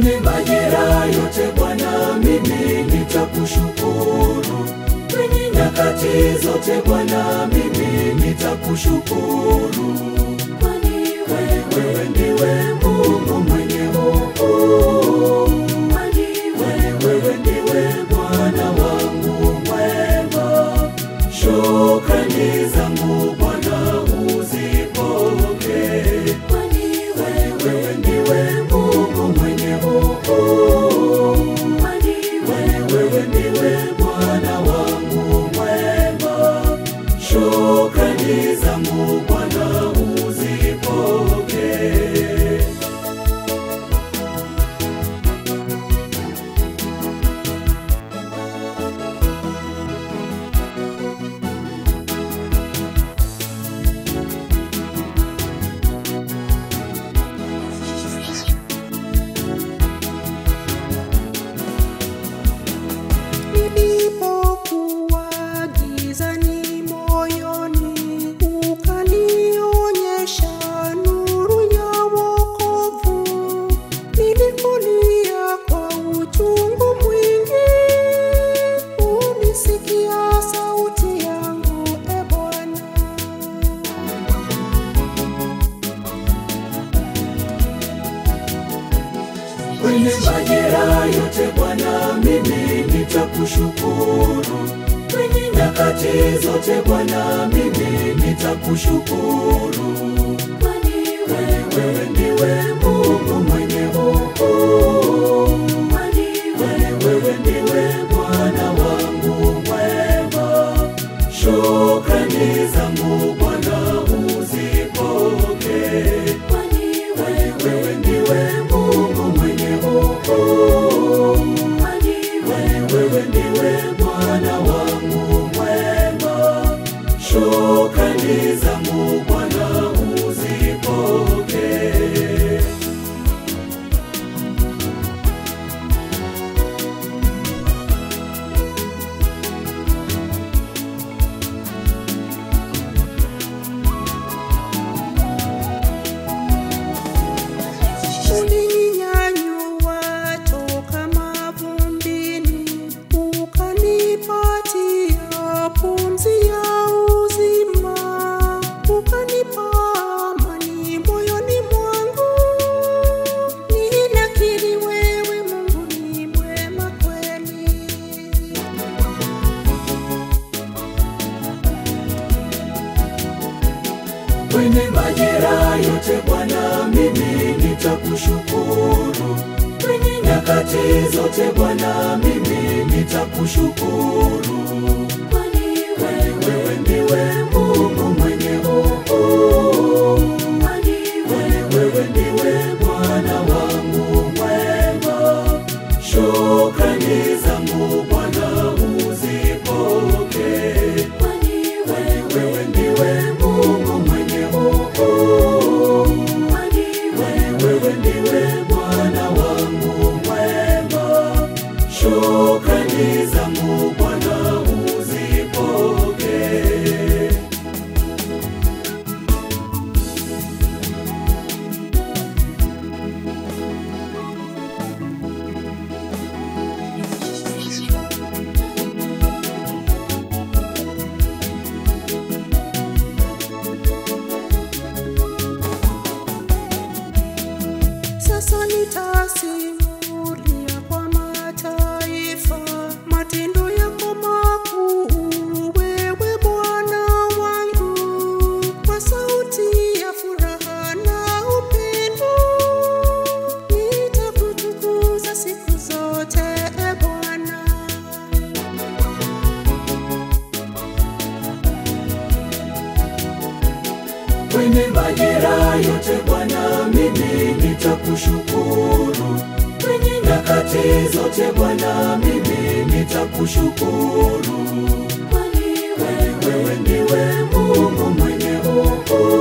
Kwenye majira yote Bwana mimi nitakushukuru, kwenye nyakati zote Bwana mimi nitakushukuru. Kwani wewe ndiwe Mungu mwenye ukuu, kwani wewe ndiwe Bwana wangu mwema. Shukrani zangu Bwana uzipokee, kwani wewe ndiwe Mungu mwenye ukuu, kwani wewe ndiwe Bwana wangu mwema. Shukrani zangu Bwana uzipokee. Nilipokuwa gizani moyoni, ukanionyesha nuru ya wokovu. Nilikulia kwa uchungu mwingi, unisikia sauti yangu, e Bwana. Kwenye majira yote Bwana mimi nitakushukuru, kwenye nyakati zote Bwana mimi nitakushukuru. Kwani wewe ndiwe Mungu mwenye ukuu, kwani wewe ndiwe Bwana wangu mwema. Shukrani zangu Bwana uzipokee, kwani wewe ndiwe Mungu mwenye ukuu, kwani wewe ndiwe Bwana wangu mwema. Shukrani zangu Bwana uzipokee. Ulininyanyua toka mavumbini, ukanipatia pumzi ya uzima, ukanipa amani moyoni mwangu. Ninakiri wewe Mungu ni mwema kweli. Kwenye majira yote Bwana mimi nitakushukuru, kwenye nyakati zote Bwana mimi nitakushukuru. Kwani wewe ndiwe Mungu mwenye ukuu, kwani wewe ndiwe Bwana wangu mwema. Shukrani zangu Bwana uzipokee, kwani wewe ndiwe Mungu mwenye ukuu, kwani wewe ndiwe Bwana wangu mwema. Shukrani zangu Bwana uzipokee. Sasa nitasimulia kwa mataifa matendo yako makuu, wewe Bwana wangu. Kwa sauti ya furaha na upendo, nitakutukuza siku zote, e Bwana. Kwenye majira yote Bwana mimi nitakushukuru, kwenye nyakati zote Bwana mimi nitakushukuru. Kwani wewe ndiwe Mungu mwenye ukuu,